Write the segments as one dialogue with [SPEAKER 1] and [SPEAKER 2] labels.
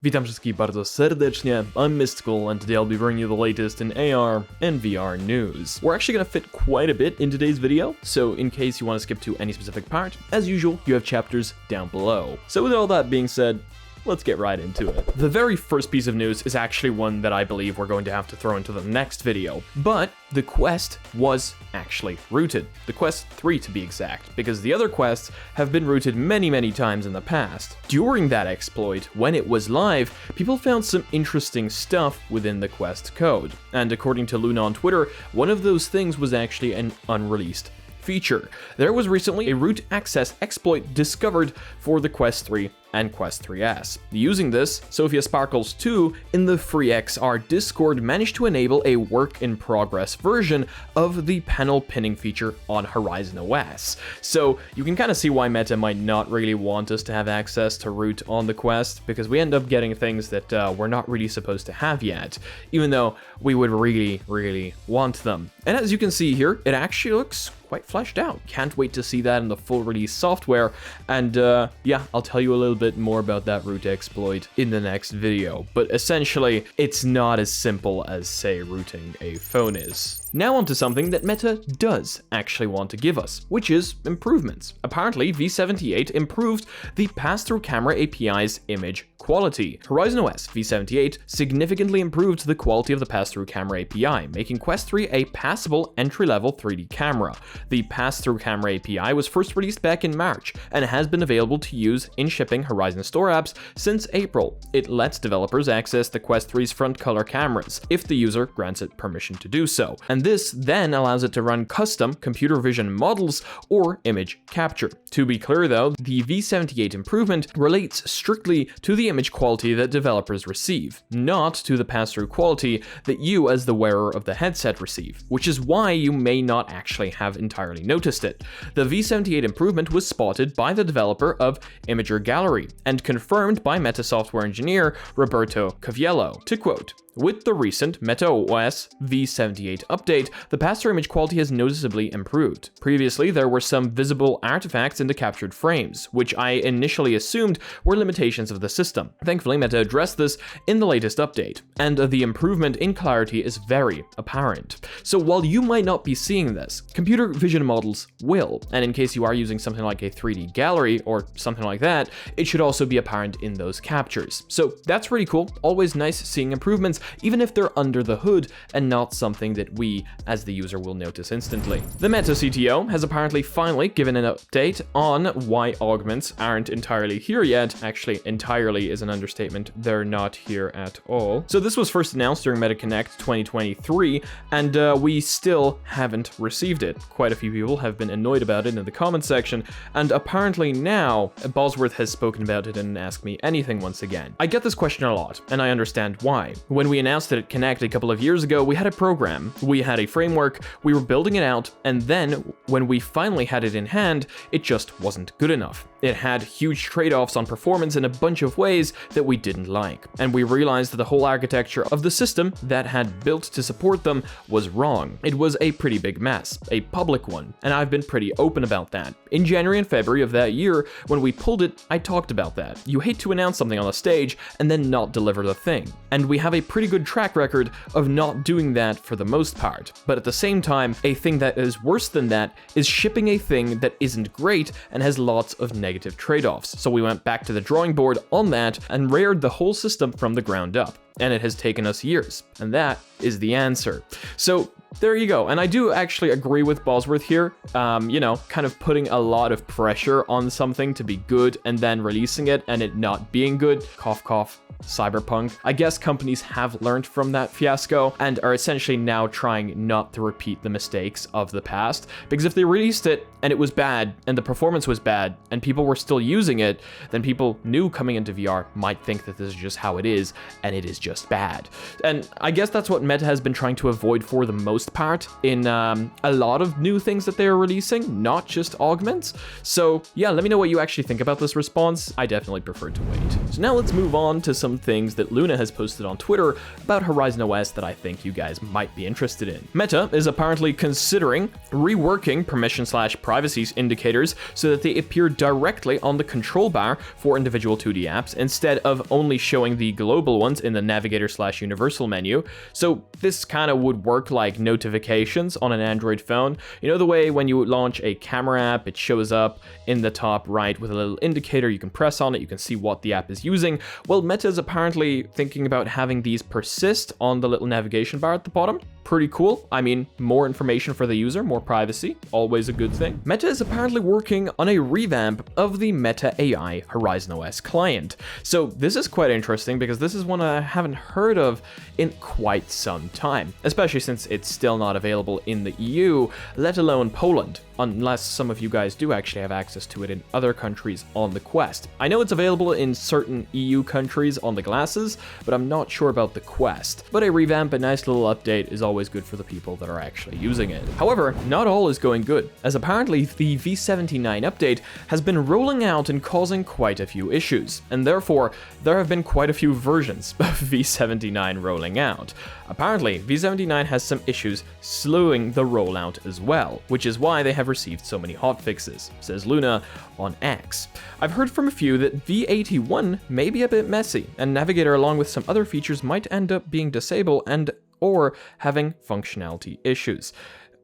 [SPEAKER 1] Witam wszystkich bardzo serdecznie, I'm Mysticle, and today I'll be bringing you the latest in AR and VR news. We're actually going to fit quite a bit in today's video, so in case you want to skip to any specific part, as usual, you have chapters down below. So with all that being said, let's get right into it. The very first piece of news is actually one that I believe we're going to have to throw into the next video, but the Quest was actually rooted. The Quest 3 to be exact, because the other Quests have been rooted many times in the past. During that exploit, when it was live, people found some interesting stuff within the Quest code, and according to Luna on Twitter, one of those things was actually an unreleased feature. There was recently a root access exploit discovered for the Quest 3 and Quest 3S. Using this, Sophia Sparkles 2 in the FreeXR Discord managed to enable a work-in-progress version of the panel pinning feature on Horizon OS. So you can kind of see why Meta might not really want us to have access to root on the Quest, because we end up getting things that we're not really supposed to have yet, even though we would really want them. And as you can see here, it actually looks quite fleshed out. Can't wait to see that in the full release software, and yeah, I'll tell you a little bit more about that root exploit in the next video, but essentially, it's not as simple as, say, rooting a phone is. Now onto something that Meta does actually want to give us, which is improvements. Apparently, V78 improved the pass-through camera API's image quality. Horizon OS V78 significantly improved the quality of the pass-through camera API, making Quest 3 a passable entry-level 3D camera. The pass-through camera API was first released back in March and has been available to use in shipping Horizon Store apps since April. It lets developers access the Quest 3's front color cameras if the user grants it permission to do so, and this then allows it to run custom computer vision models or image capture. To be clear though, the V78 improvement relates strictly to the image quality that developers receive, not to the pass-through quality that you as the wearer of the headset receive, which is why you may not actually have entirely noticed it. The V78 improvement was spotted by the developer of Imager Gallery and confirmed by Meta software engineer Roberto Caviello. To quote, "With the recent Meta OS V78 update, the pass-through image quality has noticeably improved. Previously, there were some visible artifacts in the captured frames, which I initially assumed were limitations of the system. Thankfully, Meta addressed this in the latest update, and the improvement in clarity is very apparent." So while you might not be seeing this, computer vision models will, and in case you are using something like a 3D gallery or something like that, it should also be apparent in those captures. So that's really cool, always nice seeing improvements, even if they're under the hood and not something that we, as the user, will notice instantly. The Meta CTO has apparently finally given an update on why augments aren't entirely here yet. Actually, entirely is an understatement. They're not here at all. So this was first announced during MetaConnect 2023, and we still haven't received it. Quite a few people have been annoyed about it in the comment section, and apparently now, Bosworth has spoken about it and asked me anything once again. I get this question a lot, and I understand why. When we announced it at Connect a couple of years ago, we had a program, we had a framework, we were building it out, and then when we finally had it in hand, it just wasn't good enough. It had huge trade-offs on performance in a bunch of ways that we didn't like, and we realized that the whole architecture of the system that had built to support them was wrong. It was a pretty big mess, a public one, and I've been pretty open about that. In January and February of that year, when we pulled it, I talked about that. You hate to announce something on the stage and then not deliver the thing, and we have a pretty good track record of not doing that for the most part. But at the same time, a thing that is worse than that is shipping a thing that isn't great and has lots of negative trade-offs. So we went back to the drawing board on that and reared the whole system from the ground up. And it has taken us years, and that is the answer. So there you go. And I do actually agree with Bosworth here, you know, kind of putting a lot of pressure on something to be good and then releasing it and it not being good. Cough, cough. Cyberpunk. I guess companies have learned from that fiasco and are essentially now trying not to repeat the mistakes of the past, because if they released it and it was bad and the performance was bad and people were still using it, then people new coming into VR might think that this is just how it is, and it is just bad. And I guess that's what Meta has been trying to avoid for the most most part in a lot of new things that they're releasing, not just augments. So yeah, let me know what you actually think about this response. I definitely prefer to wait. So now let's move on to some things that Luna has posted on Twitter about Horizon OS that I think you guys might be interested in. Meta is apparently considering reworking permission/privacy indicators so that they appear directly on the control bar for individual 2D apps instead of only showing the global ones in the navigator/universal menu. So this kind of would work like notifications on an Android phone. You know the way when you launch a camera app, it shows up in the top right with a little indicator, you can press on it, you can see what the app is using. Well, Meta is apparently thinking about having these persist on the little navigation bar at the bottom. Pretty cool. I mean, more information for the user, more privacy, always a good thing. Meta is apparently working on a revamp of the Meta AI Horizon OS client. So this is quite interesting because this is one I haven't heard of in quite some time, especially since it's still not available in the EU, let alone Poland, unless some of you guys do actually have access to it in other countries on the Quest. I know it's available in certain EU countries on the glasses, but I'm not sure about the Quest. But a revamp, a nice little update is always good for the people that are actually using it. However, not all is going good, as apparently the V79 update has been rolling out and causing quite a few issues, and therefore there have been quite a few versions of V79 rolling out. Apparently, V79 has some issues slowing the rollout as well, which is why they have received so many hotfixes, says Luna on X. I've heard from a few that V81 may be a bit messy, and Navigator along with some other features might end up being disabled and or having functionality issues.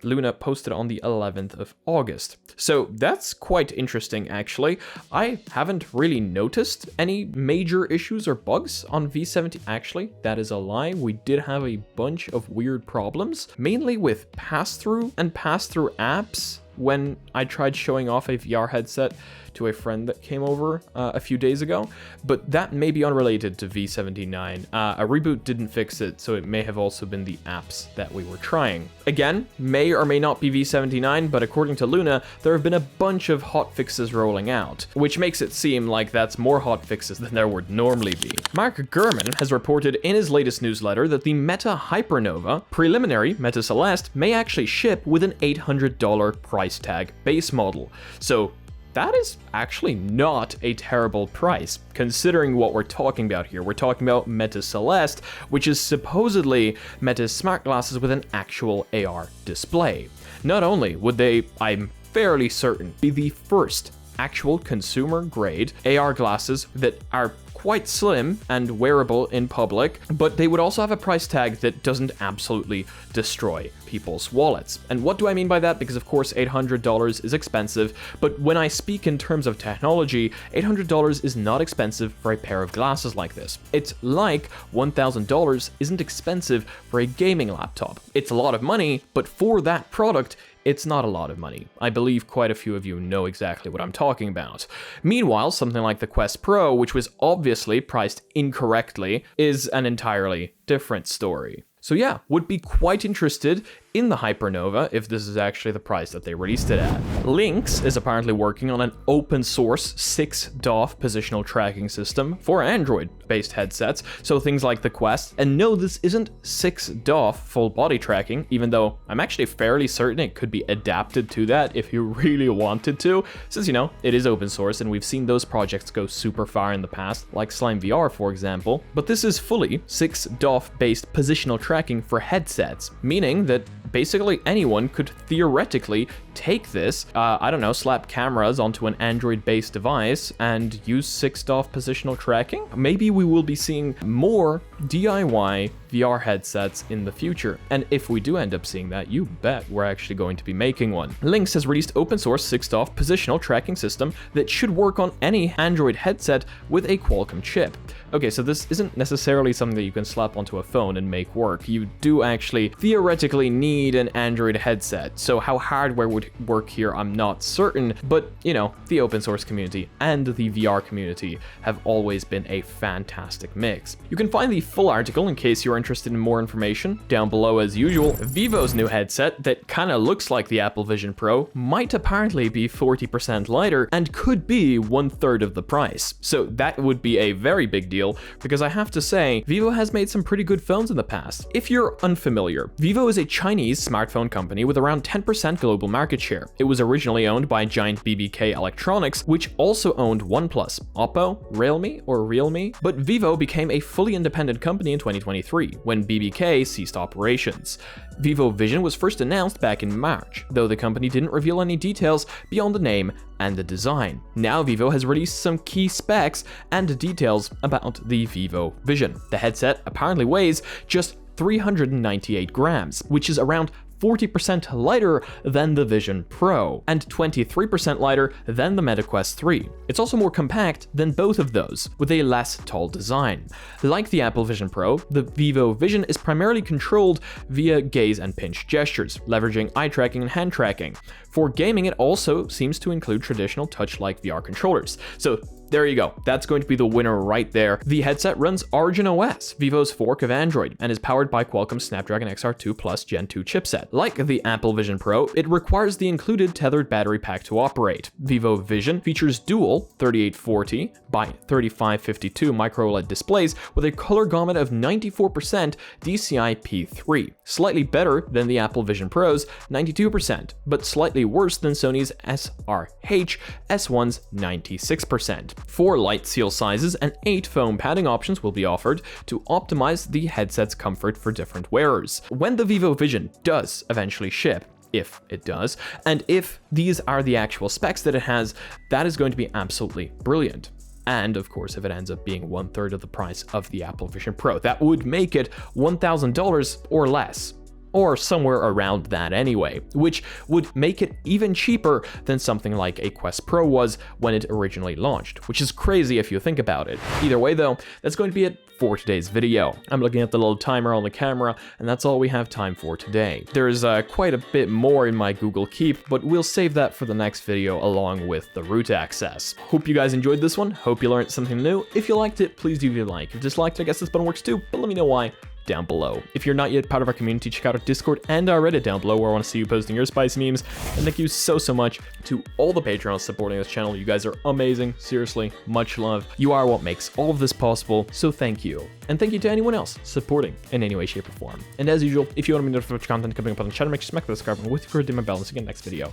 [SPEAKER 1] Luna posted on the 11th of August. So that's quite interesting, actually. I haven't really noticed any major issues or bugs on V70. Actually, that is a lie. We did have a bunch of weird problems, mainly with pass-through and pass-through apps when I tried showing off a VR headset to a friend that came over a few days ago, but that may be unrelated to V79. A reboot didn't fix it, so it may have also been the apps that we were trying. Again, may or may not be V79, but according to Luna, there have been a bunch of hotfixes rolling out, which makes it seem like that's more hotfixes than there would normally be. Mark Gurman has reported in his latest newsletter that the Meta Hypernova preliminary Meta Celeste may actually ship with an $800 price tag base model. So that is actually not a terrible price, considering what we're talking about here. We're talking about Meta Celeste, which is supposedly Meta's smart glasses with an actual AR display. Not only would they, I'm fairly certain, be the first actual consumer-grade AR glasses that are quite slim and wearable in public, but they would also have a price tag that doesn't absolutely destroy people's wallets. And what do I mean by that? Because of course $800 is expensive, but when I speak in terms of technology, $800 is not expensive for a pair of glasses like this. It's like $1,000 isn't expensive for a gaming laptop. It's a lot of money, but for that product, it's not a lot of money. I believe quite a few of you know exactly what I'm talking about. Meanwhile, something like the Quest Pro, which was obviously priced incorrectly, is an entirely different story. So yeah, would be quite interested in the Hypernova if this is actually the price that they released it at. Lynx is apparently working on an open source 6DoF positional tracking system for Android-based headsets, so things like the Quest. And no, this isn't 6DoF full body tracking, even though I'm actually fairly certain it could be adapted to that if you really wanted to, since, you know, it is open source and we've seen those projects go super far in the past, like Slime VR, for example. But this is fully 6DoF-based positional tracking for headsets, meaning that basically anyone could theoretically take this, I don't know, slap cameras onto an Android-based device and use 6DoF positional tracking. Maybe we will be seeing more DIY VR headsets in the future. And if we do end up seeing that, you bet we're actually going to be making one. Lynx has released open source 6DoF positional tracking system that should work on any Android headset with a Qualcomm chip. Okay, so this isn't necessarily something that you can slap onto a phone and make work. You do actually theoretically need an Android headset. So how hardware would work here, I'm not certain, but you know, the open source community and the VR community have always been a fantastic mix. You can find the full article in case you're interested in more information down below as usual. Vivo's new headset that kind of looks like the Apple Vision Pro might apparently be 40% lighter and could be 1/3 of the price. So that would be a very big deal because I have to say, Vivo has made some pretty good phones in the past. If you're unfamiliar, Vivo is a Chinese Chinese smartphone company with around 10% global market share. It was originally owned by giant BBK Electronics, which also owned OnePlus, Oppo, Realme, but Vivo became a fully independent company in 2023 when BBK ceased operations. Vivo Vision was first announced back in March, though the company didn't reveal any details beyond the name and the design. Now Vivo has released some key specs and details about the Vivo Vision. The headset apparently weighs just 398 grams, which is around 40% lighter than the Vision Pro, and 23% lighter than the Meta Quest 3. It's also more compact than both of those, with a less tall design. Like the Apple Vision Pro, the Vivo Vision is primarily controlled via gaze and pinch gestures, leveraging eye tracking and hand tracking. For gaming, it also seems to include traditional touch-like VR controllers. So there you go, that's going to be the winner right there. The headset runs Origin OS, Vivo's fork of Android, and is powered by Qualcomm's Snapdragon XR2 Plus Gen 2 chipset. Like the Apple Vision Pro, it requires the included tethered battery pack to operate. Vivo Vision features dual 3840 by 3552 micro OLED displays with a color gamut of 94% DCI-P3, slightly better than the Apple Vision Pro's 92%, but slightly worse than Sony's SRH S1's 96%. 4 light seal sizes and 8 foam padding options will be offered to optimize the headset's comfort for different wearers. When the Vivo Vision does eventually ship, if it does, and if these are the actual specs that it has, that is going to be absolutely brilliant. And of course, if it ends up being 1/3 of the price of the Apple Vision Pro, that would make it $1,000 or less, or somewhere around that anyway, which would make it even cheaper than something like a Quest Pro was when it originally launched, which is crazy if you think about it. Either way though, that's going to be it for today's video. I'm looking at the little timer on the camera, and that's all we have time for today. There's quite a bit more in my Google Keep, but we'll save that for the next video along with the root access. Hope you guys enjoyed this one, hope you learned something new. If you liked it, please do leave a like. If you disliked it, I guess this button works too, but let me know why down below. If you're not yet part of our community, check out our Discord and our Reddit down below, where I want to see you posting your spicy memes. And thank you so much to all the Patreons supporting this channel. You guys are amazing. Seriously, much love. You are what makes all of this possible, so thank you. And thank you to anyone else supporting in any way, shape, or form. And as usual, if you want to be notified of content coming up on the channel, make sure to smack the subscribe button with your redeemer bell and see you in the next video.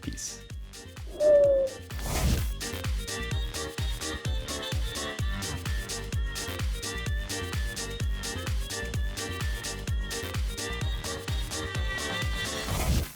[SPEAKER 1] Peace.